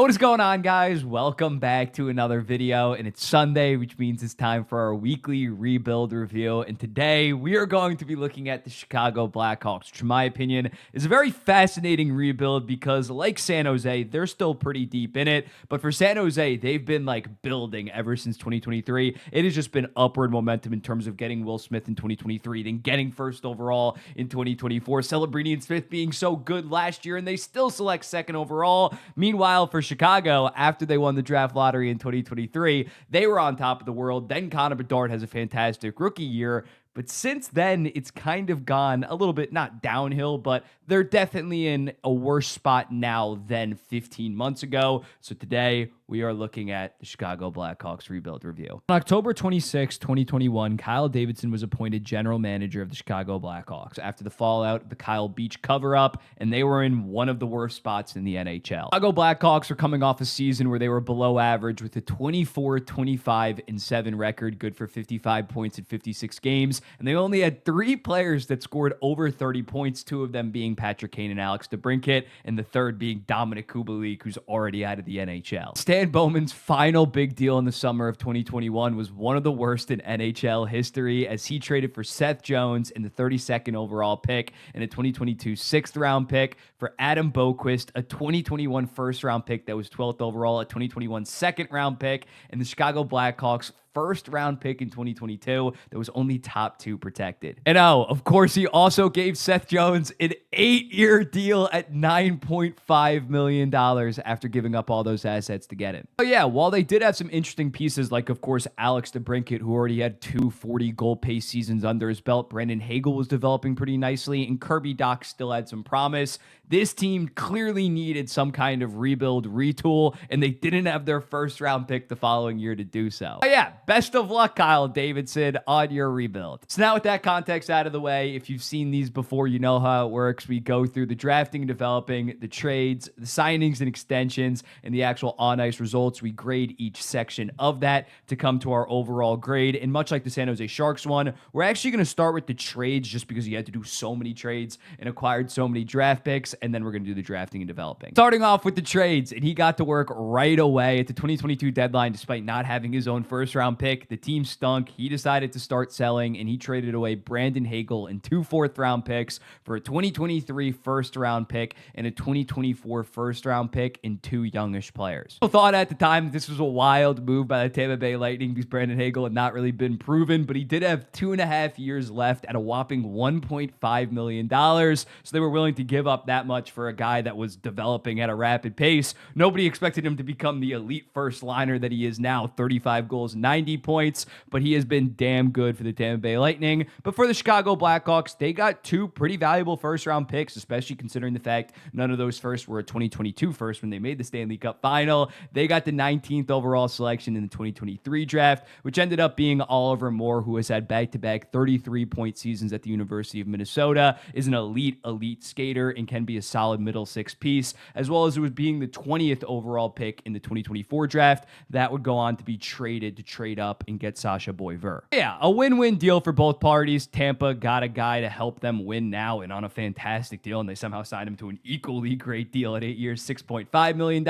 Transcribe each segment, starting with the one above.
What is going on, guys? Welcome back to another video, and it's Sunday, which means it's time for our weekly rebuild review. And today we are going to be looking at the Chicago Blackhawks, which in my opinion is a very fascinating rebuild because, like San Jose, they're still pretty deep in it. But for San Jose, they've been like building ever since 2023. It has just been upward momentum in terms of getting Will Smith in 2023, then getting first overall in 2024. Celebrini and Smith being so good last year, and they still select second overall. Meanwhile, for Chicago, after they won the draft lottery in 2023, they were on top of the world. Then Connor Bedard has a fantastic rookie year. But since then, it's kind of gone a little bit, not downhill, but they're definitely in a worse spot now than 15 months ago. So today, we are looking at the Chicago Blackhawks rebuild review. On October 26, 2021, Kyle Davidson was appointed general manager of the Chicago Blackhawks after the fallout of the Kyle Beach cover-up, and they were in one of the worst spots in the NHL. Chicago Blackhawks are coming off a season where they were below average with a 24-25-7 record, good for 55 points in 56 games, and they only had 3 players that scored over 30 points, 2 of them being Patrick Kane and Alex DeBrincat, and the third being Dominik Kubalik, who's already out of the NHL. Stan Bowman's final big deal in the summer of 2021 was one of the worst in NHL history, as he traded for Seth Jones in the 32nd overall pick and a 2022 6th-round pick for Adam Boquist, a 2021 first-round pick that was 12th overall, a 2021 second-round pick, and the Chicago Blackhawks first-round pick in 2022 that was only top 2 protected. And oh, of course, he also gave Seth Jones an 8-year deal at $9.5 million after giving up all those assets to get him. But yeah, while they did have some interesting pieces, like, of course, Alex DeBrincat, who already had 2 40-goal pace seasons under his belt, Brandon Hagel was developing pretty nicely, and Kirby Dach still had some promise. This team clearly needed some kind of rebuild, retool, and they didn't have their first-round pick the following year to do so. But yeah, best of luck, Kyle Davidson, on your rebuild. So now with that context out of the way, if you've seen these before, you know how it works. We go through the drafting and developing, the trades, the signings and extensions, and the actual on-ice results. We grade each section of that to come to our overall grade. And much like the San Jose Sharks one, we're actually going to start with the trades just because you had to do so many trades and acquired so many draft picks, and then we're going to do the drafting and developing. Starting off with the trades, and he got to work right away at the 2022 deadline despite not having his own first-round pick. The team stunk. He decided to start selling, and he traded away Brandon Hagel and 2 4th-round picks for a 2023 first-round pick and a 2024 first-round pick and 2 youngish players. People thought at the time that this was a wild move by the Tampa Bay Lightning because Brandon Hagel had not really been proven, but he did have 2.5 years left at a whopping $1.5 million, so they were willing to give up that much for a guy that was developing at a rapid pace. Nobody expected him to become the elite first liner that he is now, 35 goals, 90 points, but he has been damn good for the Tampa Bay Lightning. But for the Chicago Blackhawks, they got 2 pretty valuable first-round picks, especially considering the fact none of those first were a 2022 first when they made the Stanley Cup final. They got the 19th overall selection in the 2023 draft, which ended up being Oliver Moore, who has had back-to-back 33-point seasons at the University of Minnesota, is an elite skater, and can be a solid middle 6 piece, as well as it was being the 20th overall pick in the 2024 draft. That would go on to be traded to trade up and get Sasha Boisvert. Yeah, a win-win deal for both parties. Tampa got a guy to help them win now and on a fantastic deal, and they somehow signed him to an equally great deal at 8 years, $6.5 million.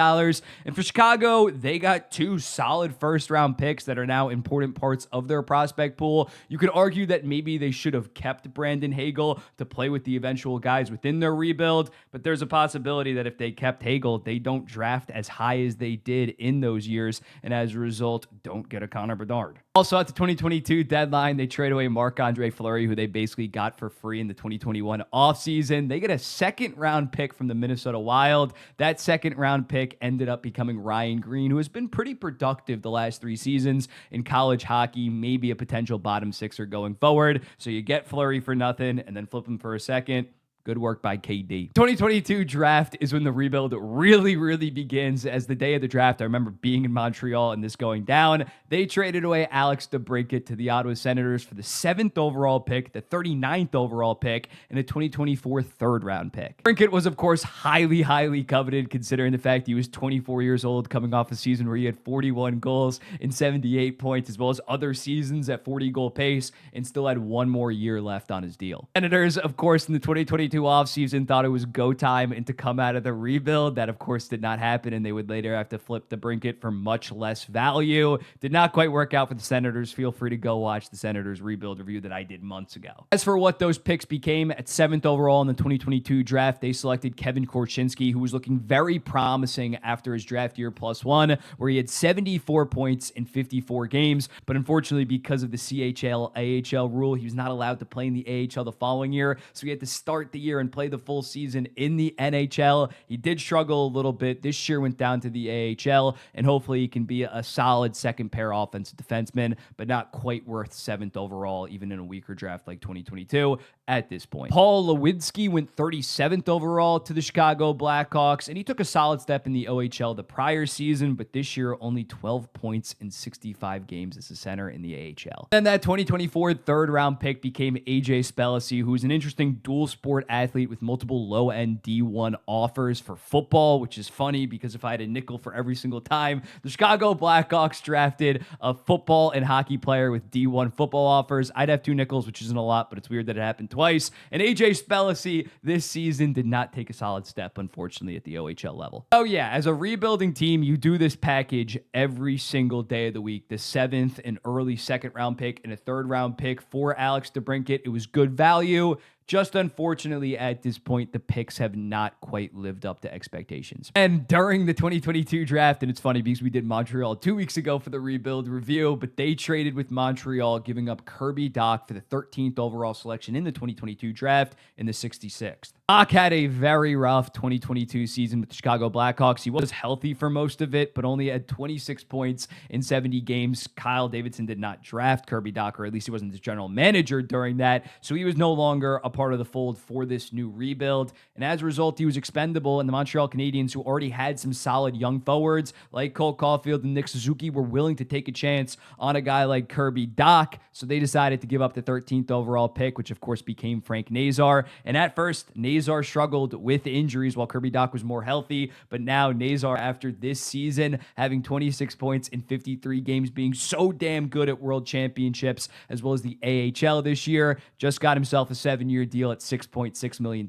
And for Chicago, they got 2 solid first-round picks that are now important parts of their prospect pool. You could argue that maybe they should have kept Brandon Hagel to play with the eventual guys within their rebuild, but there's a possibility that if they kept Hagel, they don't draft as high as they did in those years, and as a result, don't get a Connor Bedard. Also, at the 2022 deadline, they trade away Marc-Andre Fleury, who they basically got for free in the 2021 offseason. They get a 2nd-round pick from the Minnesota Wild. That 2nd-round pick ended up becoming Ryan Green, who has been pretty productive the last 3 seasons in college hockey, maybe a potential bottom 6er going forward. So you get Fleury for nothing and then flip him for a 2nd. Good work by KD. 2022 draft is when the rebuild really begins. As the day of the draft, I remember being in Montreal and this going down. They traded away Alex DeBrincat to the Ottawa Senators for the 7th overall pick, the 39th overall pick, and a 2024 3rd-round pick. DeBrincat was, of course, highly coveted considering the fact he was 24 years old, coming off a season where he had 41 goals and 78 points, as well as other seasons at 40-goal pace, and still had 1 more year left on his deal. Senators, of course, in the 2022 2022 offseason thought it was go time and to come out of the rebuild. That, of course, did not happen, and they would later have to flip the Brinket for much less value. Did not quite work out for the Senators. Feel free to go watch the Senators rebuild review that I did months ago. As for what those picks became, at 7th overall in the 2022 draft, they selected Kevin Korchinski, who was looking very promising after his draft year +1, where he had 74 points in 54 games. But unfortunately, because of the CHL AHL rule, he was not allowed to play in the AHL the following year. So he had to start the year and play the full season in the NHL. He did struggle a little bit. This year went down to the AHL, and hopefully he can be a solid second pair offensive defenseman, but not quite worth 7th overall, even in a weaker draft like 2022 at this point. Paul Lewinsky went 37th overall to the Chicago Blackhawks, and he took a solid step in the OHL the prior season, but this year only 12 points in 65 games as a center in the AHL. Then that 2024 third-round pick became AJ Spellisy, who is an interesting dual-sport athlete with multiple low-end D1 offers for football, which is funny because if I had a nickel for every single time the Chicago Blackhawks drafted a football and hockey player with D1 football offers, I'd have 2 nickels, which isn't a lot, but it's weird that it happened twice. And AJ Spellisy this season did not take a solid step, unfortunately, at the OHL level. Oh yeah, as a rebuilding team, you do this package every single day of the week. The 7th and early 2nd round pick and a 3rd round pick for Alex DeBrincat. It was good value. Just unfortunately, at this point, the picks have not quite lived up to expectations. And during the 2022 draft, and it's funny because we did Montreal 2 weeks ago for the rebuild review, but they traded with Montreal, giving up Kirby Dach for the 13th overall selection in the 2022 draft in the 66th. Dach had a very rough 2022 season with the Chicago Blackhawks. He was healthy for most of it, but only had 26 points in 70 games. Kyle Davidson did not draft Kirby Dach, or at least he wasn't his general manager during that, so he was no longer a part of the fold for this new rebuild. And as a result, he was expendable, and the Montreal Canadiens, who already had some solid young forwards like Cole Caulfield and Nick Suzuki, were willing to take a chance on a guy like Kirby Dach. So they decided to give up the 13th overall pick, which of course became Frank Nazar. And at first, Nazar struggled with injuries while Kirby Dach was more healthy. But now Nazar, after this season, having 26 points in 53 games, being so damn good at World Championships, as well as the AHL this year, just got himself a 7-year deal at $6.6 million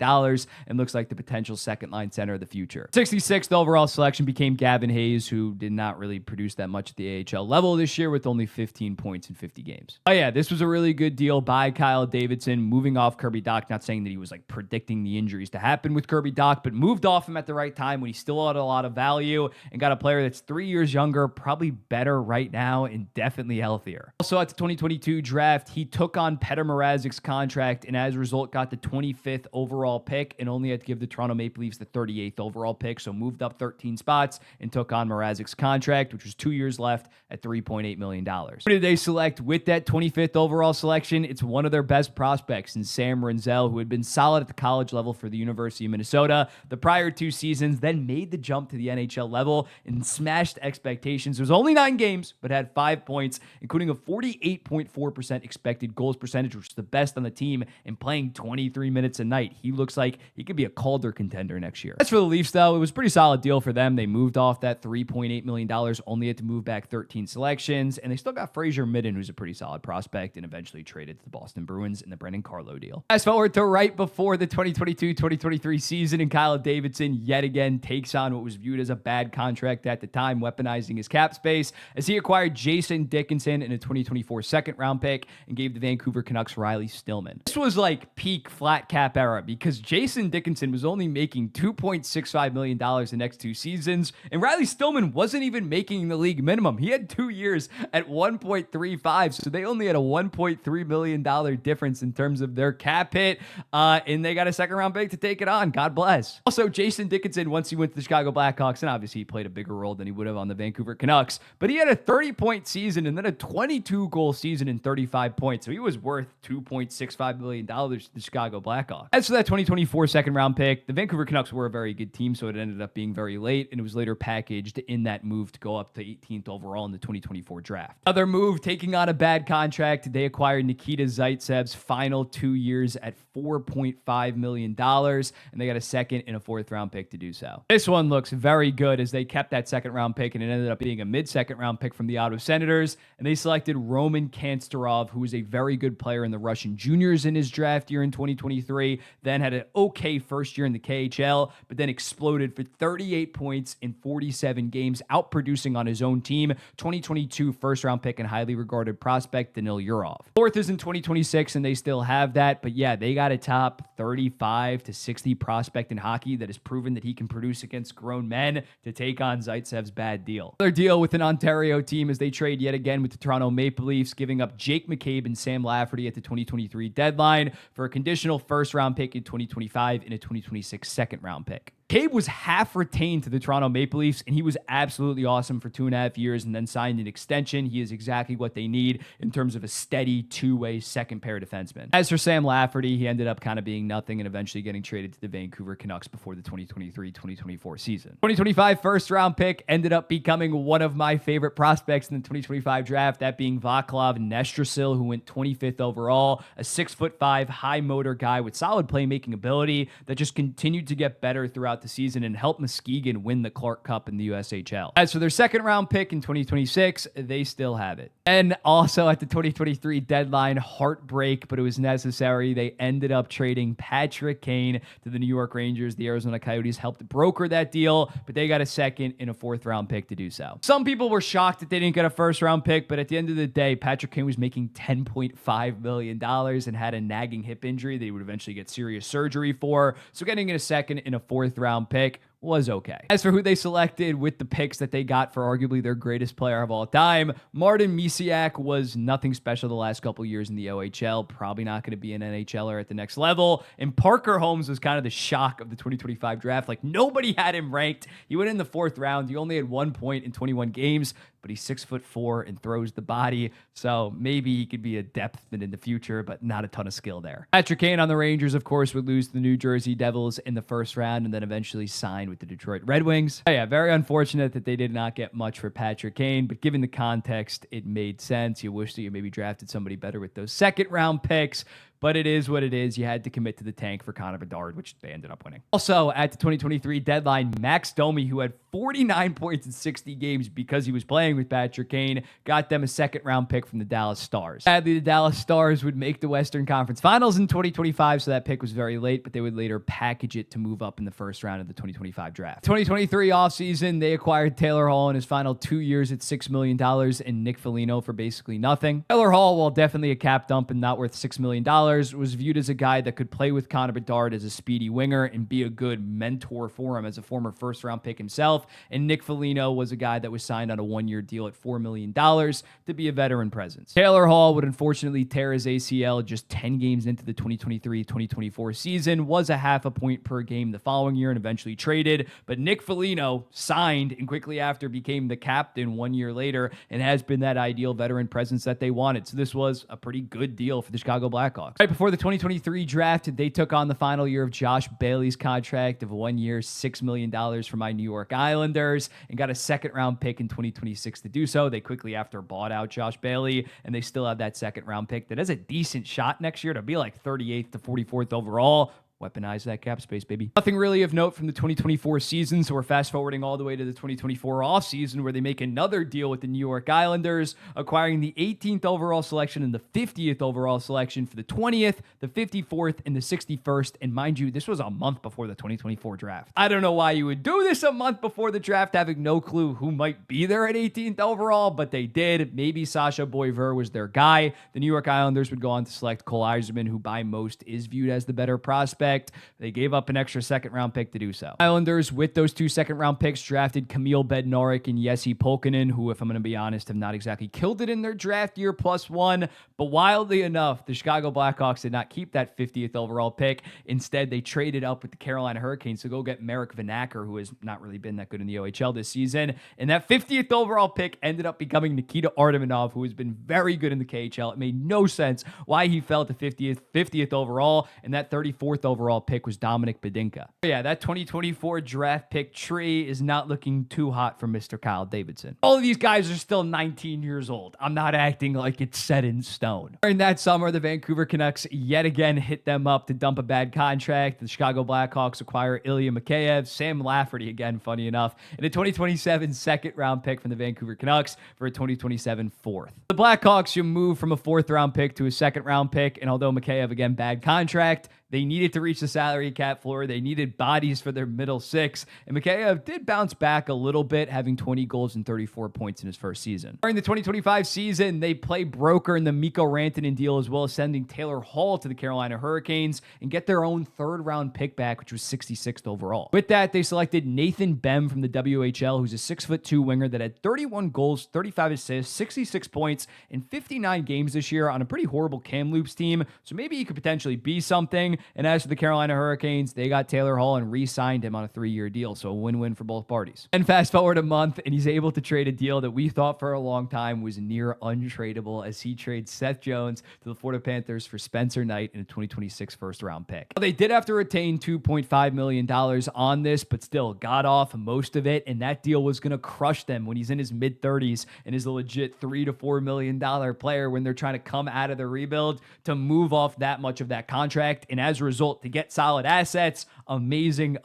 and looks like the potential second-line center of the future. 66th overall selection became Gavin Hayes, who did not really produce that much at the AHL level this year with only 15 points in 50 games. Oh yeah, this was a really good deal by Kyle Davidson, moving off Kirby Dach. Not saying that he was like predicting the injuries to happen with Kirby Dach, but moved off him at the right time when he still had a lot of value and got a player that's 3 years younger, probably better right now, and definitely healthier. Also at the 2022 draft, he took on Petr Mrazek's contract and as a result got the 25th overall pick and only had to give the Toronto Maple Leafs the 38th overall pick, so moved up 13 spots and took on Mrazek's contract, which was 2 years left at $3.8 million. Who did they select with that 25th overall selection? It's one of their best prospects in Sam Renzel, who had been solid at the college level for the University of Minnesota the prior 2 seasons, then made the jump to the NHL level and smashed expectations. It was only 9 games, but had 5 points, including a 48.4% expected goals percentage, which is the best on the team, and playing 23 minutes a night. He looks like he could be a Calder contender next year. As for the Leafs, though, it was a pretty solid deal for them. They moved off that $3.8 million, only had to move back 13 selections, and they still got Fraser Midden, who's a pretty solid prospect, and eventually traded to the Boston Bruins in the Brendan Carlo deal. Fast forward to right before the 2022-2023 season, and Kyle Davidson yet again takes on what was viewed as a bad contract at the time, weaponizing his cap space, as he acquired Jason Dickinson in a 2024 second-round pick and gave the Vancouver Canucks Riley Stillman. This was like peak flat cap era because Jason Dickinson was only making $2.65 million the next 2 seasons, and Riley Stillman wasn't even making the league minimum. He had 2 years at 1.35, so they only had a $1.3 million difference in terms of their cap hit, and they got a second-round pick to take it on. God bless. Also, Jason Dickinson, once he went to the Chicago Blackhawks, and obviously he played a bigger role than he would have on the Vancouver Canucks, but he had a 30-point season and then a 22-goal season and 35 points, so he was worth $2.65 million to the Chicago Blackhawks. As for that 2024 second-round pick, the Vancouver Canucks were a very good team, so it ended up being very late, and it was later packaged in that move to go up to 18th overall in the 2024 draft. Other move, taking on a bad contract, they acquired Nikita Zaitsev's final 2 years at $4.5 million, and they got a second and a 4th-round pick to do so. This one looks very good as they kept that second-round pick, and it ended up being a mid-second-round pick from the Ottawa Senators, and they selected Roman Kantstarov, who was a very good player in the Russian juniors in his draft year year in 2023, then had an okay first year in the KHL, but then exploded for 38 points in 47 games, outproducing on his own team 2022 first-round pick and highly regarded prospect Danil Yurov. Fourth is in 2026, and they still have that, but yeah, they got a top 35 to 60 prospect in hockey that has proven that he can produce against grown men to take on Zaitsev's bad deal. Another deal with an Ontario team as they trade yet again with the Toronto Maple Leafs, giving up Jake McCabe and Sam Lafferty at the 2023 deadline for a conditional first-round pick in 2025 and a 2026 second-round pick. Cabe was half retained to the Toronto Maple Leafs, and he was absolutely awesome for 2.5 years and then signed an extension. He is exactly what they need in terms of a steady two-way second-pair defenseman. As for Sam Lafferty, he ended up kind of being nothing and eventually getting traded to the Vancouver Canucks before the 2023-2024 season. 2025 first-round pick ended up becoming one of my favorite prospects in the 2025 draft, that being Vaclav Nestrasil, who went 25th overall, a 6'5", high-motor guy with solid playmaking ability that just continued to get better throughout the season and helped Muskegon win the Clark Cup in the USHL. As for their second round pick in 2026, they still have it. And also at the 2023 deadline, heartbreak, but it was necessary. They ended up trading Patrick Kane to the New York Rangers. The Arizona Coyotes helped broker that deal, but they got a second and a fourth round pick to do so. Some people were shocked that they didn't get a first round pick, but at the end of the day, Patrick Kane was making $10.5 million and had a nagging hip injury that he would eventually get serious surgery for. So getting in a second and a fourth round pick was okay. As for who they selected with the picks that they got for arguably their greatest player of all time, Martin Misiak was nothing special the last couple years in the OHL, probably not going to be an NHLer at the next level. And Parker Holmes was kind of the shock of the 2025 draft. Like, nobody had him ranked. He went in the fourth round. He only had 1 point in 21 games, but he's 6'4" and throws the body. So maybe he could be a depthman in the future, but not a ton of skill there. Patrick Kane on the Rangers, of course, would lose to the New Jersey Devils in the first round and then eventually sign with the Detroit Red Wings. Yeah, very unfortunate that they did not get much for Patrick Kane, but given the context, it made sense. You wish that you maybe drafted somebody better with those second round picks, but it is what it is. You had to commit to the tank for Connor Bedard, which they ended up winning. Also, at the 2023 deadline, Max Domi, who had 49 points in 60 games because he was playing with Patrick Kane, got them a second-round pick from the Dallas Stars. Sadly, the Dallas Stars would make the Western Conference Finals in 2025, so that pick was very late, but they would later package it to move up in the first round of the 2025 draft. 2023 offseason, they acquired Taylor Hall in his final 2 years at $6 million and Nick Foligno for basically nothing. Taylor Hall, while definitely a cap dump and not worth $6 million, was viewed as a guy that could play with Connor Bedard as a speedy winger and be a good mentor for him as a former first-round pick himself. And Nick Foligno was a guy that was signed on a one-year deal at $4 million to be a veteran presence. Taylor Hall would unfortunately tear his ACL just 10 games into the 2023-2024 season, was a half a point per game the following year and eventually traded. But Nick Foligno signed and quickly after became the captain 1 year later and has been that ideal veteran presence that they wanted. So this was a pretty good deal for the Chicago Blackhawks. Right before the 2023 draft, they took on the final year of Josh Bailey's contract of 1 year, $6 million for my New York Islanders and got a second-round pick in 2026 to do so. They quickly after bought out Josh Bailey, and they still have that second-round pick that has a decent shot next year to be like 38th to 44th overall. Weaponize that cap space, baby. Nothing really of note from the 2024 season, so we're fast-forwarding all the way to the 2024 offseason where they make another deal with the New York Islanders, acquiring the 18th overall selection and the 50th overall selection for the 20th, the 54th, and the 61st. And mind you, this was a month before the 2024 draft. I don't know why you would do this a month before the draft, having no clue who might be there at 18th overall, but they did. Maybe Sasha Boisvert was their guy. The New York Islanders would go on to select Cole Yzerman, who by most is viewed as the better prospect. They gave up an extra second-round pick to do so. Islanders, with those 2 second-round picks, drafted Kamil Bednarik and Jesse Pulkkinen, who, if I'm going to be honest, have not exactly killed it in their draft year +1. But wildly enough, the Chicago Blackhawks did not keep that 50th overall pick. Instead, they traded up with the Carolina Hurricanes to go get Marek Vanacker, who has not really been that good in the OHL this season. And that 50th overall pick ended up becoming Nikita Artemanov, who has been very good in the KHL. It made no sense why he fell to 50th overall, and that 34th overall overall pick was Dominic Bedinka. Yeah, that 2024 draft pick tree is not looking too hot for Mr. Kyle Davidson. All of these guys are still 19 years old. I'm not acting like it's set in stone. During that summer, the Vancouver Canucks yet again hit them up to dump a bad contract. The Chicago Blackhawks acquire Ilya Mikheyev, Sam Lafferty again, funny enough, and a 2027 second round pick from the Vancouver Canucks for a 2027 fourth. The Blackhawks should move from a fourth round pick to a second round pick, and although Mikheyev again bad contract, they needed to reach the salary cap floor. They needed bodies for their middle six. And Mikheyev did bounce back a little bit, having 20 goals and 34 points in his first season. During the 2025 season, they play broker in the Mikko Rantanen deal, as well as sending Taylor Hall to the Carolina Hurricanes and get their own third round pick back, which was 66th overall. With that, they selected Nathan Bem from the WHL, who's a 6'2" winger that had 31 goals, 35 assists, 66 points in 59 games this year on a pretty horrible Kamloops team. So maybe he could potentially be something. And as for the Carolina Hurricanes, they got Taylor Hall and re-signed him on a 3-year deal, so a win-win for both parties. And fast forward a month, and he's able to trade a deal that we thought for a long time was near untradeable, as he trades Seth Jones to the Florida Panthers for Spencer Knight in a 2026 first-round pick. They did have to retain $2.5 million on this, but still got off most of it, and that deal was going to crush them when he's in his mid-30s and is a legit $3 to $4 million player when they're trying to come out of the rebuild to move off that much of that contract. And as a result, to get solid assets, amazing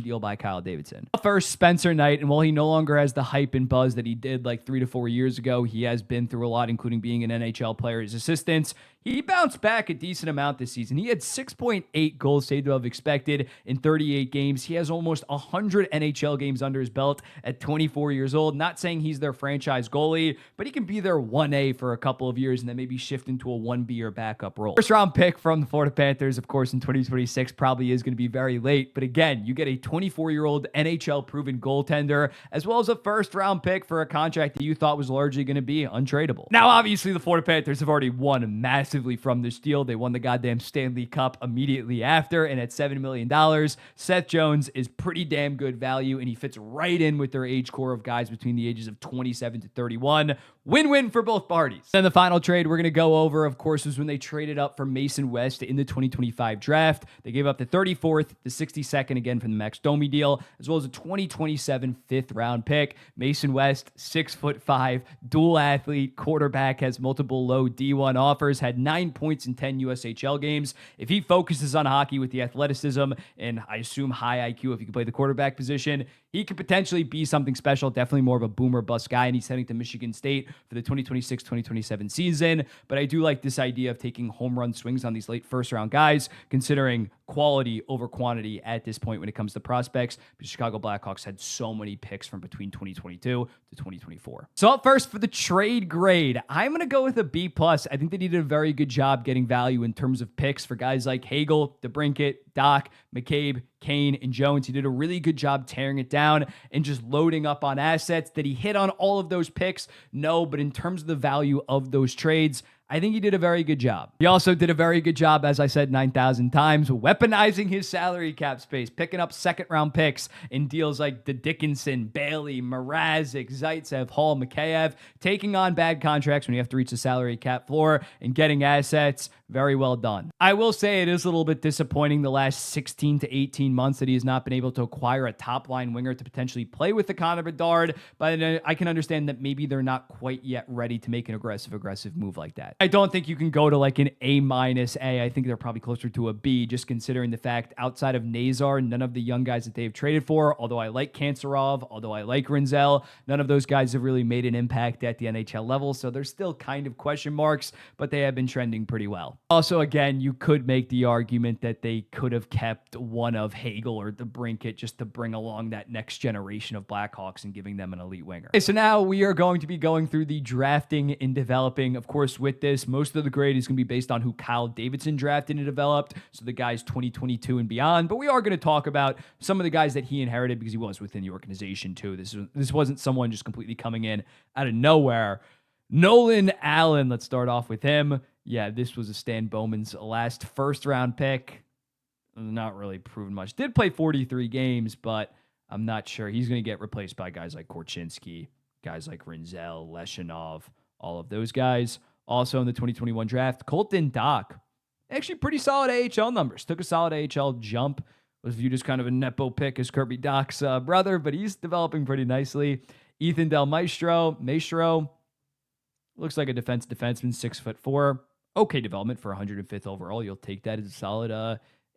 deal by Kyle Davidson. First, Spencer Knight, and while he no longer has the hype and buzz that he did like 3 to 4 years ago, he has been through a lot, including being an NHL player as assistants. He bounced back a decent amount this season. He had 6.8 goals saved above expected in 38 games. He has almost 100 NHL games under his belt at 24 years old. Not saying he's their franchise goalie, but he can be their 1A for a couple of years and then maybe shift into a 1B or backup role. First round pick from the Florida Panthers, of course, in 2026 probably is going to be very late. But again, you get a 24-year-old NHL proven goaltender, as well as a first round pick for a contract that you thought was largely going to be untradeable. Now, obviously, the Florida Panthers have already won massively from this deal. They won the goddamn Stanley Cup immediately after, and at $7 million, Seth Jones is pretty damn good value, and he fits right in with their age core of guys between the ages of 27 to 31. Win-win for both parties. Then the final trade we're going to go over, of course, was when they traded up for Mason West in the 2025 draft. They gave up the 34th, the 62nd again from the Max Domi deal, as well as a 2027 fifth-round pick. Mason West, 6'5", dual athlete, quarterback, has multiple low D1 offers, had 9 points in 10 USHL games. If he focuses on hockey with the athleticism and I assume high IQ if he can play the quarterback position, he could potentially be something special, definitely more of a boomer bust guy, and he's heading to Michigan State for the 2026-2027 season. But I do like this idea of taking home run swings on these late first-round guys, considering quality over quantity at this point when it comes to prospects. The Chicago Blackhawks had so many picks from between 2022 to 2024. So up first for the trade grade, I'm going to go with a B+. I think they did a very good job getting value in terms of picks for guys like Hagel, DeBrincat, Dach, McCabe, Kane, and Jones. He did a really good job tearing it down and just loading up on assets. Did he hit on all of those picks? No, but in terms of the value of those trades, I think he did a very good job. He also did a very good job, as I said 9,000 times, weaponizing his salary cap space, picking up second-round picks in deals like the Dickinson, Bailey, Mrazek, Zaitsev, Hall, Mikheyev, taking on bad contracts when you have to reach the salary cap floor and getting assets. Very well done. I will say it is a little bit disappointing the last 16 to 18 months that he has not been able to acquire a top-line winger to potentially play with the Connor Bedard, but I can understand that maybe they're not quite yet ready to make an aggressive move like that. I don't think you can go to like an A-A. I think they're probably closer to a B, just considering the fact outside of Nazar, none of the young guys that they've traded for, although I like Kanserov, although I like Rinzel, none of those guys have really made an impact at the NHL level, so there's still kind of question marks, but they have been trending pretty well. Also, again, you could make the argument that they could have kept one of Hagel or DeBrincat just to bring along that next generation of Blackhawks and giving them an elite winger. Okay, so now we are going to be going through the drafting and developing. Of course, with this, most of the grade is going to be based on who Kyle Davidson drafted and developed, so the guys 2022 and beyond, but we are going to talk about some of the guys that he inherited because he was within the organization too. This wasn't someone just completely coming in out of nowhere. Nolan Allen, let's start off with him. Yeah, this was a Stan Bowman's last first-round pick. Not really proven much. Did play 43 games, but I'm not sure. He's going to get replaced by guys like Korchinski, guys like Rinzel, Leshinov, all of those guys. Also in the 2021 draft, Colton Dach, Actually, pretty solid AHL numbers. Took a solid AHL jump. Was viewed as kind of a nepo pick as Kirby Dach's brother, but he's developing pretty nicely. Ethan Del Maestro looks like a defenseman, 6'4". Okay development for 105th overall. You'll take that as a solid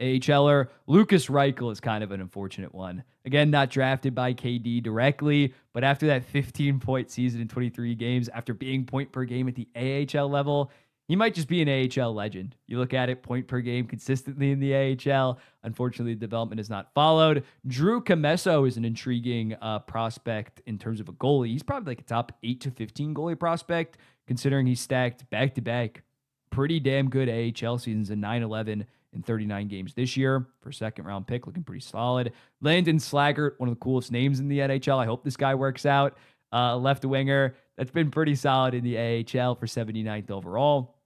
AHLer. Lucas Reichel is kind of an unfortunate one. Again, not drafted by KD directly, but after that 15-point season in 23 games, after being point per game at the AHL level, he might just be an AHL legend. You look at it, point per game consistently in the AHL. Unfortunately, the development has not followed. Drew Comesso is an intriguing prospect in terms of a goalie. He's probably like a top 8 to 15 goalie prospect, considering he's stacked back-to-back pretty damn good AHL seasons in 9-11 in 39 games this year for second-round pick, looking pretty solid. Landon Slaggert, one of the coolest names in the NHL. I hope this guy works out. Left winger, that's been pretty solid in the AHL for 79th overall.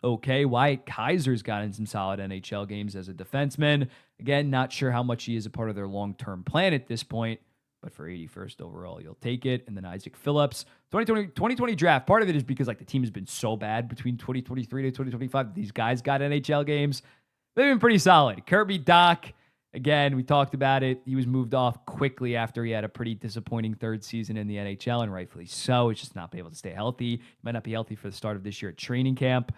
Okay, Wyatt Kaiser's gotten some solid NHL games as a defenseman. Again, not sure how much he is a part of their long-term plan at this point, but for 81st overall, you'll take it. And then Isaac Phillips, 2020 draft. Part of it is because like the team has been so bad between 2023 to 2025 that these guys got NHL games. They've been pretty solid. Kirby Dach, again, we talked about it. He was moved off quickly after he had a pretty disappointing third season in the NHL, and rightfully so. He's just not been able to stay healthy. He might not be healthy for the start of this year at training camp.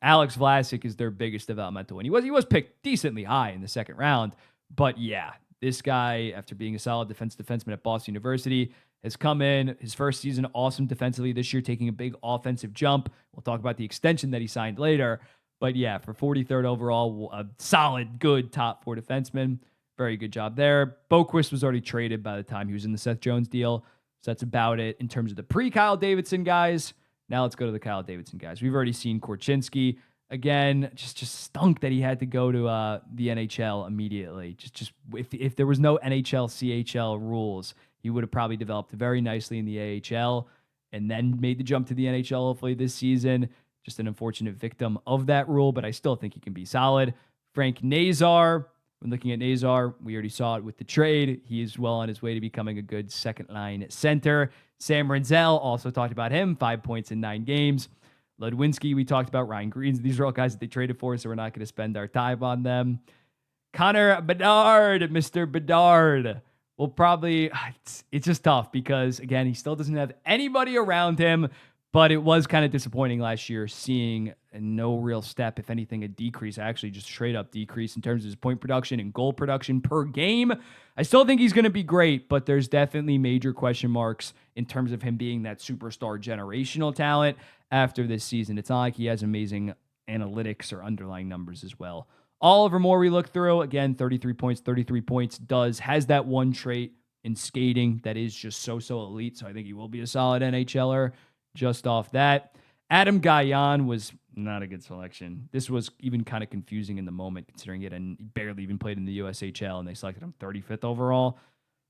Alex Vlasic is their biggest developmental, and he was picked decently high in the second round. But yeah, this guy, after being a solid defenseman at Boston University, has come in his first season awesome defensively this year, taking a big offensive jump. We'll talk about the extension that he signed later. But yeah, for 43rd overall, a solid, good top 4 defenseman. Very good job there. Boquist was already traded by the time he was in the Seth Jones deal. So that's about it in terms of the pre-Kyle Davidson guys. Now let's go to the Kyle Davidson guys. We've already seen Korchinski. Again, just stunk that he had to go to the NHL immediately. Just if there was no NHL CHL rules, he would have probably developed very nicely in the AHL and then made the jump to the NHL hopefully this season. Just an unfortunate victim of that rule, but I still think he can be solid. Frank Nazar, when looking at Nazar, we already saw it with the trade. He is well on his way to becoming a good second-line center. Sam Renzel, also talked about him, 5 points in 9 games. Ludwinski, we talked about. Ryan Greens. These are all guys that they traded for, so we're not going to spend our time on them. Connor Bedard, Mr. Bedard, will probably... It's just tough because, again, he still doesn't have anybody around him, but it was kind of disappointing last year seeing no real step, if anything, a decrease, actually just straight up decrease in terms of his point production and goal production per game. I still think he's going to be great, but there's definitely major question marks in terms of him being that superstar generational talent after this season. It's not like he has amazing analytics or underlying numbers as well. Oliver Moore, we look through, again, 33 points, has that one trait in skating that is just so elite, so I think he will be a solid NHLer just off that. Adam Gajan was not a good selection. This was even kind of confusing in the moment, considering he barely even played in the USHL, and they selected him 35th overall.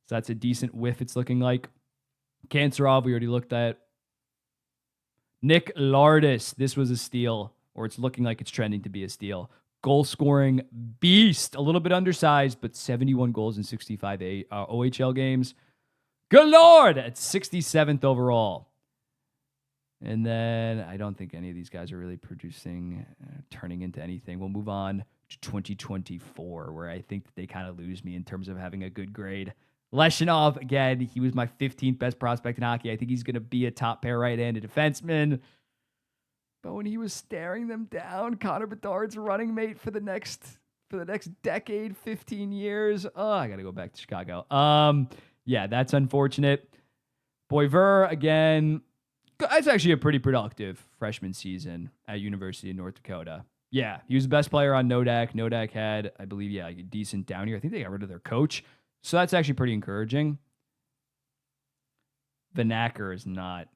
So that's a decent whiff, it's looking like. Kanserov, we already looked at. Nick Lardis, this was a steal, or it's looking like it's trending to be a steal. Goal-scoring beast, a little bit undersized, but 71 goals in 65 OHL games. Good Lord, at 67th overall. And then I don't think any of these guys are really producing, turning into anything. We'll move on to 2024, where I think that they kind of lose me in terms of having a good grade. Leshinov, again, he was my 15th best prospect in hockey. I think he's going to be a top pair right-handed defenseman. But when he was staring them down, Connor Bedard's running mate for the next decade, 15 years. Oh, I got to go back to Chicago. Yeah, that's unfortunate. Boisvert, again, that's actually a pretty productive freshman season at University of North Dakota. Yeah, he was the best player on Dach. Dach had, I believe, like a decent down year. I think they got rid of their coach. So that's actually pretty encouraging. Vanacker is not.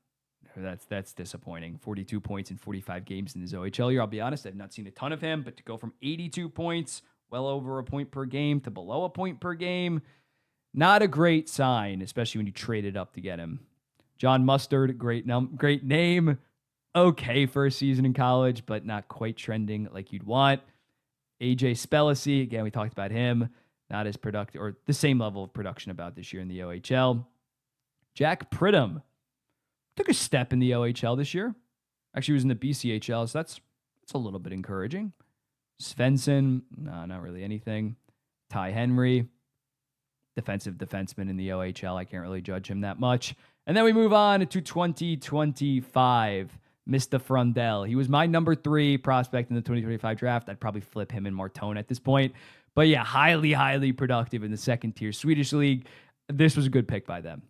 That's disappointing. 42 points in 45 games in his OHL year. I'll be honest, I've not seen a ton of him, but to go from 82 points, well over a point per game, to below a point per game, not a great sign, especially when you traded up to get him. John Mustard, great name. Okay for a season in college, but not quite trending like you'd want. AJ Spellacy, again, we talked about him. Not as productive, or the same level of production about this year in the OHL. Jack Pridham took a step in the OHL this year. Actually, he was in the BCHL, so that's a little bit encouraging. Svensson, no, not really anything. Ty Henry, defensive defenseman in the OHL. I can't really judge him that much. And then we move on to 2025. Mr. Frundell. He was my number 3 prospect in the 2025 draft. I'd probably flip him and Martone at this point. But yeah, highly, highly productive in the second tier Swedish league. This was a good pick by them.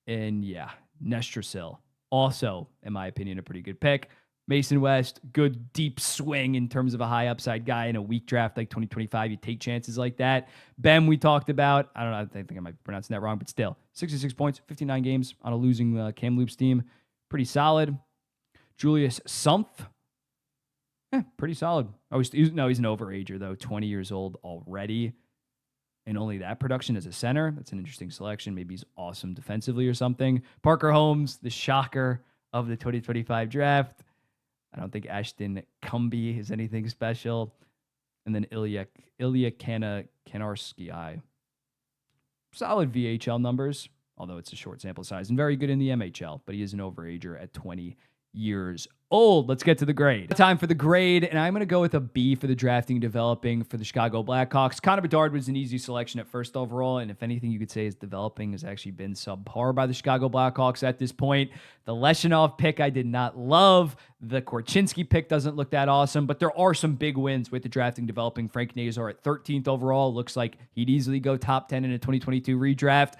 And yeah, Nestrasil. Also, in my opinion, a pretty good pick. Mason West, good deep swing in terms of a high upside guy in a weak draft like 2025. You take chances like that. Ben, we talked about. I don't know. I think I might be pronouncing that wrong, but still, 66 points, 59 games on a losing Kamloops team. Pretty solid. Julius Sumpf. Pretty solid. He's an overager, though. 20 years old already. And only that production as a center. That's an interesting selection. Maybe he's awesome defensively or something. Parker Holmes, the shocker of the 2025 draft. I don't think Ashton Cumby is anything special. And then Ilya Kanarski. Solid VHL numbers, although it's a short sample size, and very good in the MHL, but he is an overager at 20 years old. Let's get to the grade. Time for the grade, and I'm going to go with a B for the drafting and developing for the Chicago Blackhawks. Connor Bedard was an easy selection at first overall, and if anything you could say is developing has actually been subpar by the Chicago Blackhawks at this point. The Leshinov pick I did not love. The Korchinski pick doesn't look that awesome, but there are some big wins with the drafting developing. Frank Nazar at 13th overall. Looks like he'd easily go top 10 in a 2022 redraft.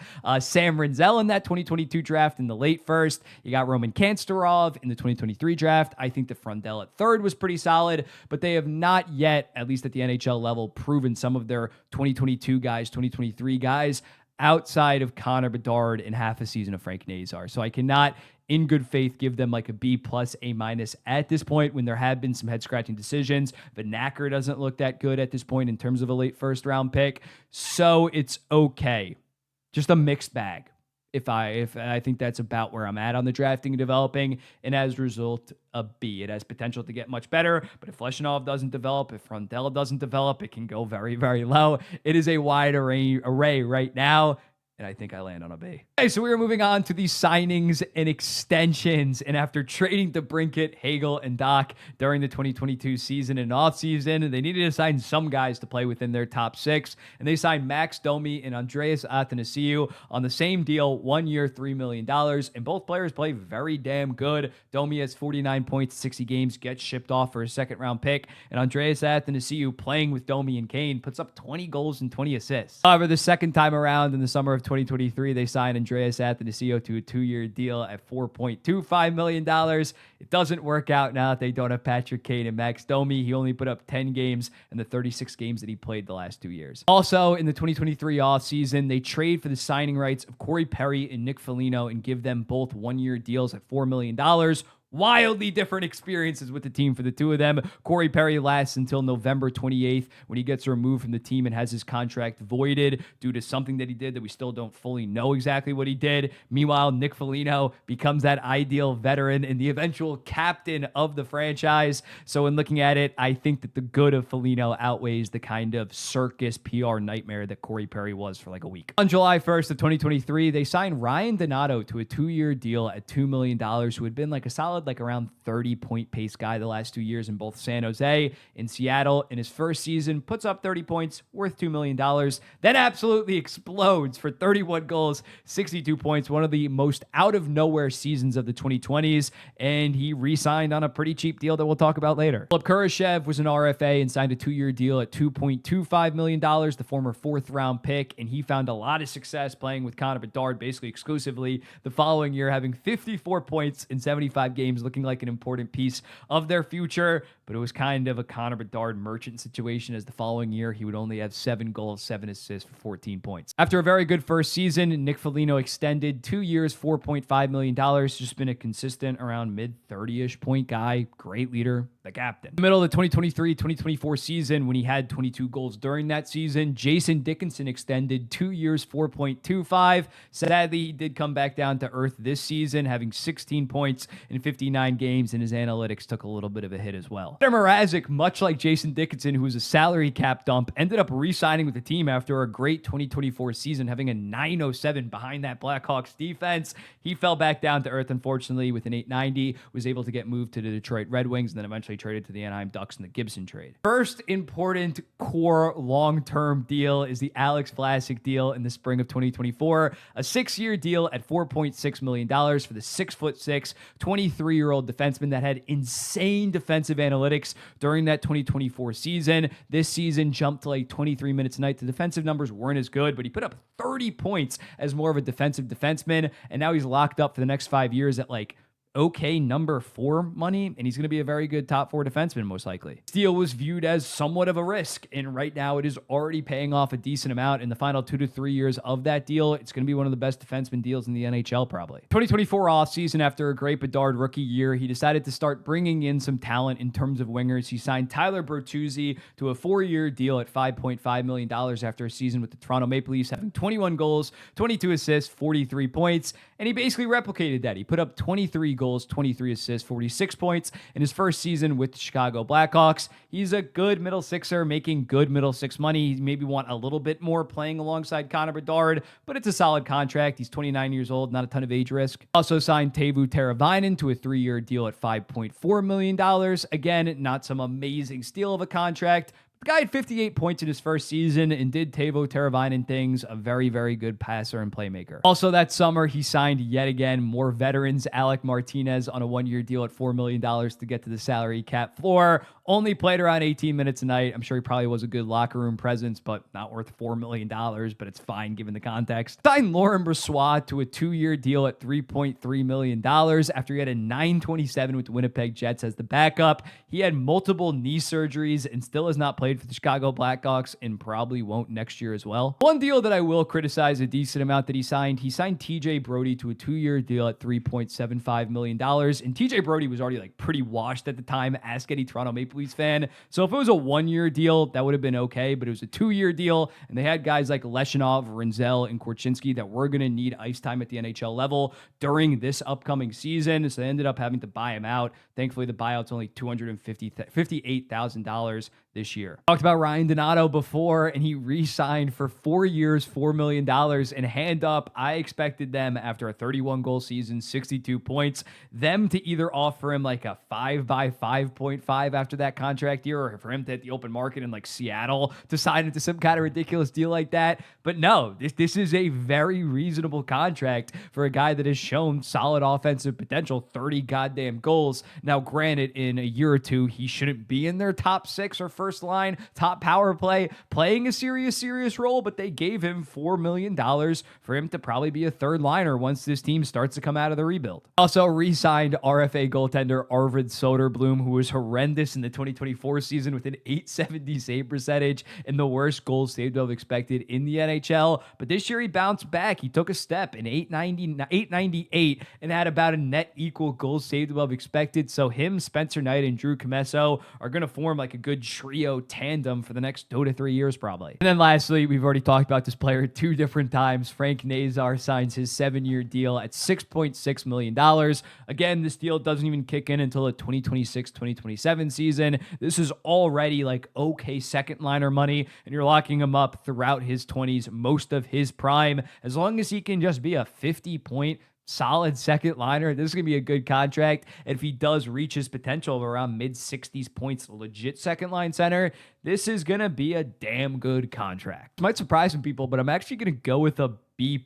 Sam Rinzel in that 2022 draft in the late first. You got Roman Kansterov in the 2023 draft. I think the Frundell at 3rd was pretty solid, but they have not yet, at least at the NHL level, proven some of their 2022 guys, 2023 guys outside of Connor Bedard in half a season of Frank Nazar. So I cannot, in good faith, give them like a B+, A- at this point when there have been some head-scratching decisions. Vanacker doesn't look that good at this point in terms of a late first-round pick. So it's okay. Just a mixed bag. If I think that's about where I'm at on the drafting and developing, and as a result, a B. It has potential to get much better, but if Leshinov doesn't develop, if Frundell doesn't develop, it can go very, very low. It is a wide array right now, and I think I land on a B. Okay, so we are moving on to the signings and extensions. And after trading DeBrincat, Hagel, and Dach during the 2022 season and offseason, they needed to sign some guys to play within their top 6. And they signed Max Domi and Andreas Athanasiou on the same deal, 1 year, $3 million. And both players play very damn good. Domi has 49 points, 60 games, gets shipped off for a second-round pick. And Andreas Athanasiou, playing with Domi and Kane, puts up 20 goals and 20 assists. However, the second time around in the summer of 2023, they signed Andreas Athanasiou to a 2-year deal at $4.25 million. It doesn't work out now that they don't have Patrick Kane and Max Domi. He only put up 10 games in the 36 games that he played the last 2 years. Also, in the 2023 offseason, they trade for the signing rights of Corey Perry and Nick Foligno and give them both 1-year deals at $4 million. Wildly different experiences with the team for the two of them. Corey Perry lasts until November 28th when he gets removed from the team and has his contract voided due to something that he did that we still don't fully know exactly what he did. Meanwhile, Nick Foligno becomes that ideal veteran and the eventual captain of the franchise. So in looking at it, I think that the good of Foligno outweighs the kind of circus PR nightmare that Corey Perry was for like a week. On July 1st of 2023, they signed Ryan Donato to a 2-year deal at $2 million, who had been like a solid around 30-point pace guy the last 2 years in both San Jose and Seattle. In his first season, puts up 30 points, worth $2 million, then absolutely explodes for 31 goals, 62 points, one of the most out-of-nowhere seasons of the 2020s, and he re-signed on a pretty cheap deal that we'll talk about later. Filip Kurashev was an RFA and signed a 2-year deal at $2.25 million, the former 4th-round pick, and he found a lot of success playing with Connor Bedard basically exclusively the following year, having 54 points in 75 games, looking like an important piece of their future, but it was kind of a Connor Bedard merchant situation, as the following year he would only have 7 goals, 7 assists for 14 points. After a very good first season, Nick Foligno extended 2 years, $4.5 million, just been a consistent around mid-30-ish point guy, great leader, the captain. In the middle of the 2023-2024 season, when he had 22 goals during that season, Jason Dickinson extended 2 years, $4.25. Sadly, he did come back down to earth this season, having 16 points in 59 games, and his analytics took a little bit of a hit as well. Peter Mrazek, much like Jason Dickinson, who was a salary cap dump, ended up re-signing with the team after a great 2024 season, having a .907 behind that Blackhawks defense. He fell back down to earth, unfortunately, with an .890, was able to get moved to the Detroit Red Wings, and then eventually eventually traded to the Anaheim Ducks in the Gibson trade. First important core long-term deal is the Alex Vlasic deal in the spring of 2024, a 6-year deal at $4.6 million for the 6'6", 23-year-old defenseman that had insane defensive analytics during that 2024 season. This season jumped to like 23 minutes a night. The defensive numbers weren't as good, but he put up 30 points as more of a defensive defenseman, and now he's locked up for the next 5 years at like okay number 4 money, and he's going to be a very good top 4 defenseman most likely. This deal was viewed as somewhat of a risk, and right now it is already paying off a decent amount. In the final 2 to 3 years of that deal, it's going to be one of the best defenseman deals in the NHL probably. 2024 offseason, after a great Bedard rookie year, he decided to start bringing in some talent in terms of wingers. He signed Tyler Bertuzzi to a 4-year deal at $5.5 million after a season with the Toronto Maple Leafs, having 21 goals, 22 assists, 43 points, and he basically replicated that. He put up 23 goals, 23 assists, 46 points in his first season with the Chicago Blackhawks. He's a good middle sixer, making good middle six money. He maybe want a little bit more playing alongside Connor Bedard, but it's a solid contract. He's 29 years old, not a ton of age risk. Also signed Teuvo Teravainen to a 3-year deal at $5.4 million. Again, not some amazing steal of a contract. The guy had 58 points in his first season and did Teuvo Teravainen things, a very, very good passer and playmaker. Also that summer, he signed yet again more veterans, Alec Martinez on a 1-year deal at $4 million to get to the salary cap floor. Only played around 18 minutes a night. I'm sure he probably was a good locker room presence, but not worth $4 million, but it's fine given the context. Signed Laurent Brossoit to a 2-year deal at $3.3 million after he had a .927 with the Winnipeg Jets as the backup. He had multiple knee surgeries and still has not played for the Chicago Blackhawks and probably won't next year as well. One deal that I will criticize a decent amount that he signed TJ Brody to a 2-year deal at $3.75 million. And TJ Brody was already like pretty washed at the time. Ask any Toronto Maple Leafs fan. So if it was a 1-year deal, that would have been okay, but it was a 2-year deal, and they had guys like Leshinov, Rinzel, and Korchinski that were going to need ice time at the NHL level during this upcoming season, so they ended up having to buy him out. Thankfully, the buyout's only $258,000 this year. Talked about Ryan Donato before, and he re-signed for 4 years, $4 million, and hand up, I expected them after a 31-goal season, 62 points, them to either offer him like a 5 by 5.5 after that contract year, or for him to hit the open market in like Seattle to sign into some kind of ridiculous deal like that. But no, this is a very reasonable contract for a guy that has shown solid offensive potential, 30 goddamn goals. Now, granted, in a year or two, he shouldn't be in their top 6 or first line, top power play, playing a serious role, but they gave him $4 million for him to probably be a third liner once this team starts to come out of the rebuild. Also re-signed RFA goaltender Arvid Soderblom, who was horrendous in the 2024 season with an .870 save percentage and the worst goals saved above expected in the NHL. But this year he bounced back. He took a step in .898 and had about a net equal goals saved above expected. So him, Spencer Knight, and Drew Commesso are going to form like a good trio tandem for the next 2 to 3 years probably. And then lastly, we've already talked about this player 2 different times. Frank Nazar signs his 7-year deal at $6.6 million. Again, this deal doesn't even kick in until the 2026-2027 season. This is already like okay second liner money, and you're locking him up throughout his 20s, most of his prime. As long as he can just be a 50-point solid second liner, this is going to be a good contract. And if he does reach his potential of around mid-60s points, legit second line center, this is going to be a damn good contract. It might surprise some people, but I'm actually going to go with a B+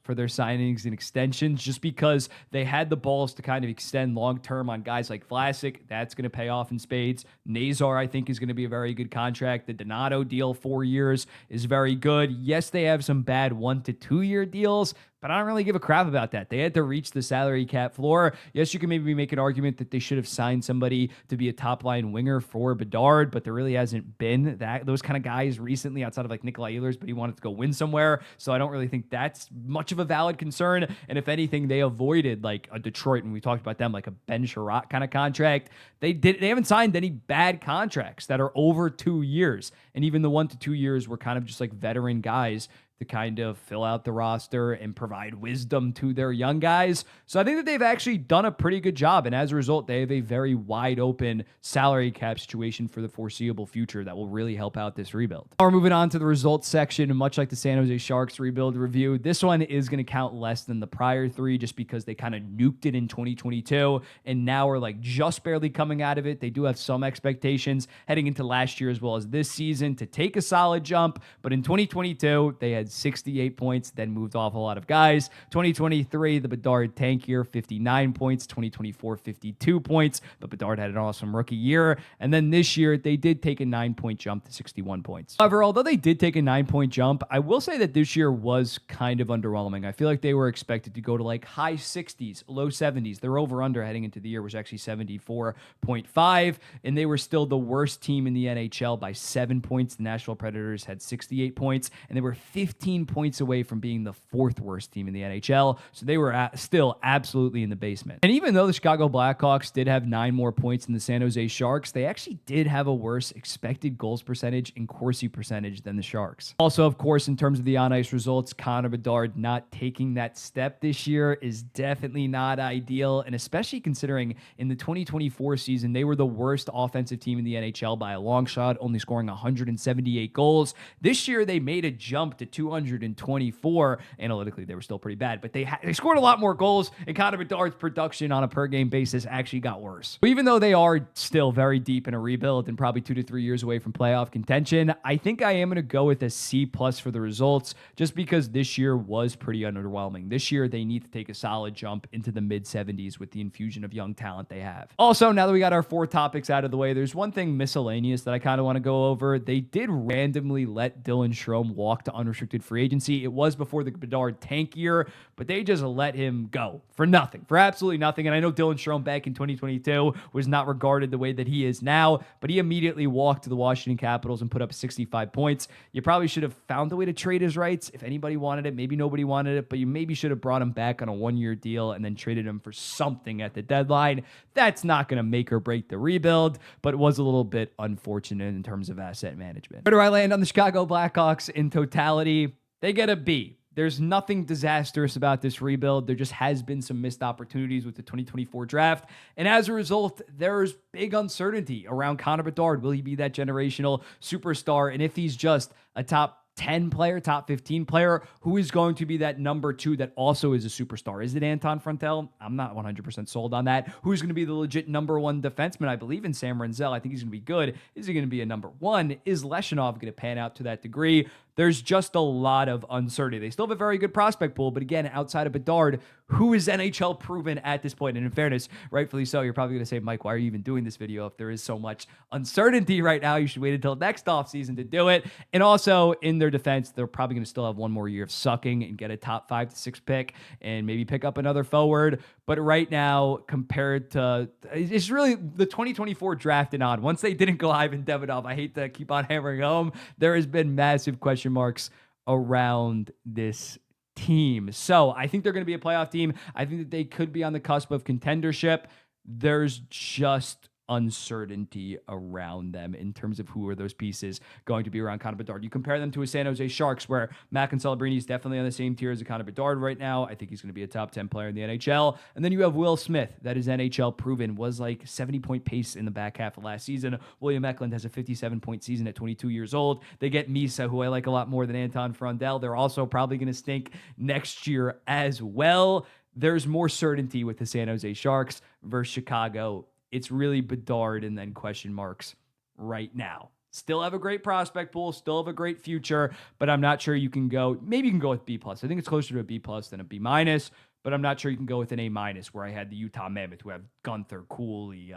for their signings and extensions, just because they had the balls to kind of extend long-term on guys like Vlasic. That's going to pay off in spades. Nazar, I think, is going to be a very good contract. The Donato deal, 4 years, is very good. Yes, they have some bad 1 to 2 year deals, but I don't really give a crap about that. They had to reach the salary cap floor. Yes, you can maybe make an argument that they should have signed somebody to be a top-line winger for Bedard, but there really hasn't been those kind of guys recently outside of like Nikolai Ehlers, but he wanted to go win somewhere, so I don't really think that's much of a valid concern. And if anything, they avoided like a Detroit, when we talked about them, like a Ben Sherratt kind of contract. They haven't signed any bad contracts that are over 2 years, and even the 1 to 2 years were kind of just like veteran guys to kind of fill out the roster and provide wisdom to their young guys. So I think that they've actually done a pretty good job. And as a result, they have a very wide open salary cap situation for the foreseeable future that will really help out this rebuild. Now we're moving on to the results section. And much like the San Jose Sharks rebuild review, this one is going to count less than the prior three just because they kind of nuked it in 2022 and now are like just barely coming out of it. They do have some expectations heading into last year as well as this season to take a solid jump. But in 2022, they had 68 points, then moved off a lot of guys. 2023, the Bedard tank year, 59 points. 2024, 52 points. But Bedard had an awesome rookie year. And then this year, they did take a 9-point jump to 61 points. However, although they did take a 9-point jump, I will say that this year was kind of underwhelming. I feel like they were expected to go to like high 60s, low 70s. Their over-under heading into the year was actually 74.5, and they were still the worst team in the NHL by 7 points. The Nashville Predators had 68 points, and they were 15 points away from being the fourth worst team in the NHL. So they were still absolutely in the basement. And even though the Chicago Blackhawks did have 9 more points than the San Jose Sharks, they actually did have a worse expected goals percentage and Corsi percentage than the Sharks. Also, of course, in terms of the on-ice results, Connor Bedard not taking that step this year is definitely not ideal, and especially considering in the 2024 season, they were the worst offensive team in the NHL by a long shot, only scoring 178 goals. This year, they made a jump to 224. Analytically, they were still pretty bad, but they scored a lot more goals, and Connor Bedard's production on a per-game basis actually got worse. But even though they are still very deep in a rebuild and probably 2 to 3 years away from playoff contention, I think I am going to go with a C+ for the results, just because this year was pretty underwhelming. This year, they need to take a solid jump into the mid-70s with the infusion of young talent they have. Also, now that we got our 4 topics out of the way, there's one thing miscellaneous that I kind of want to go over. They did randomly let Dylan Strome walk to unrestricted free agency. It was before the Bedard tank year, but they just let him go for nothing, for absolutely nothing. And I know Dylan Strome back in 2022 was not regarded the way that he is now, but he immediately walked to the Washington Capitals and put up 65 points. You probably should have found a way to trade his rights if anybody wanted it. Maybe nobody wanted it, but you maybe should have brought him back on a 1-year deal and then traded him for something at the deadline. That's not going to make or break the rebuild, but it was a little bit unfortunate in terms of asset management. Where do I land on the Chicago Blackhawks in totality? They get a B. There's nothing disastrous about this rebuild. There just has been some missed opportunities with the 2024 draft. And as a result, there's big uncertainty around Connor Bedard. Will he be that generational superstar? And if he's just a top 10 player, top 15 player, who is going to be that number 2 that also is a superstar? Is it Anton Frontel? I'm not 100% sold on that. Who's going to be the legit number 1 defenseman? I believe in Sam Renzel. I think he's going to be good. Is he going to be a number 1? Is Leshinov going to pan out to that degree? There's just a lot of uncertainty. They still have a very good prospect pool, but again, outside of Bedard, who is NHL proven at this point? And in fairness, rightfully so, you're probably going to say, Mike, why are you even doing this video if there is so much uncertainty right now? You should wait until next offseason to do it. And also, in their defense, they're probably going to still have 1 more year of sucking and get a top 5 to 6 pick and maybe pick up another forward. But right now, compared to, it's really the 2024 draft and on. Once they didn't go Ivan Demidov, I hate to keep on hammering home, there has been massive question marks around this team. So I think they're going to be a playoff team. I think that they could be on the cusp of contendership. There's just uncertainty around them in terms of who are those pieces going to be around Connor Bedard. You compare them to a San Jose Sharks where Macklin Celebrini is definitely on the same tier as a Connor Bedard right now. I think he's going to be a top 10 player in the NHL. And then you have Will Smith, that is NHL proven, was like 70-point pace in the back half of last season. William Eklund has a 57-point season at 22 years old. They get Misa, who I like a lot more than Anton Frondel. They're also probably going to stink next year as well. There's more certainty with the San Jose Sharks versus Chicago. It's really Bedard and then question marks right now. Still have a great prospect pool, still have a great future, but I'm not sure you can go, maybe you can go with B+. I think it's closer to a B+ than a B-, but I'm not sure you can go with an A- where I had the Utah Mammoth who have Gunther, Cooley,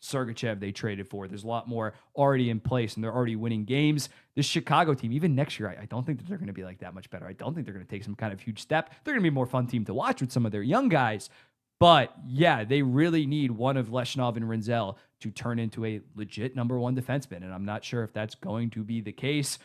Sergachev they traded for. There's a lot more already in place and they're already winning games. This Chicago team, even next year, I don't think that they're going to be like that much better. I don't think they're going to take some kind of huge step. They're going to be a more fun team to watch with some of their young guys. But yeah, they really need one of Leshinov and Renzel to turn into a legit number 1 defenseman. And I'm not sure if that's going to be the case.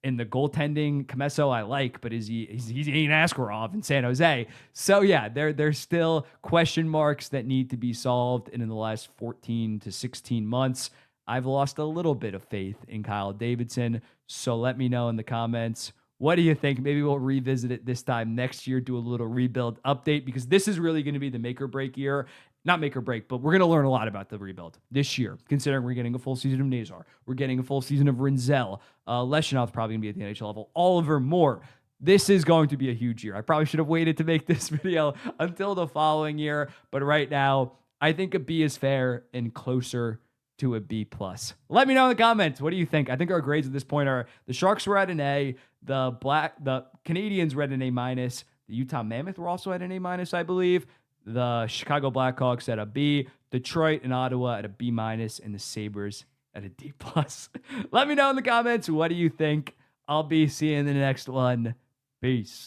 In the goaltending, Comesso I like, but he ain't Askarov in San Jose. So yeah, there's still question marks that need to be solved. And in the last 14 to 16 months, I've lost a little bit of faith in Kyle Davidson. So let me know in the comments, What do you think? Maybe we'll revisit it this time next year, do a little rebuild update, because this is really going to be the make or break year. Not make or break, but we're going to learn a lot about the rebuild this year, considering we're getting a full season of Nazar. We're getting a full season of Rinzel. Leshinov's probably going to be at the NHL level. Oliver Moore. This is going to be a huge year. I probably should have waited to make this video until the following year, but right now, I think a B is fair and closer to a B plus. Let me know in the comments. What do you think? I think our grades at this point are the Sharks were at an A, the Canadians were at an A minus, the Utah Mammoth were also at an A minus, I believe. The Chicago Blackhawks at a B, Detroit and Ottawa at a B minus, and the Sabres at a D plus. Let me know in the comments. What do you think? I'll be seeing you in the next one. Peace.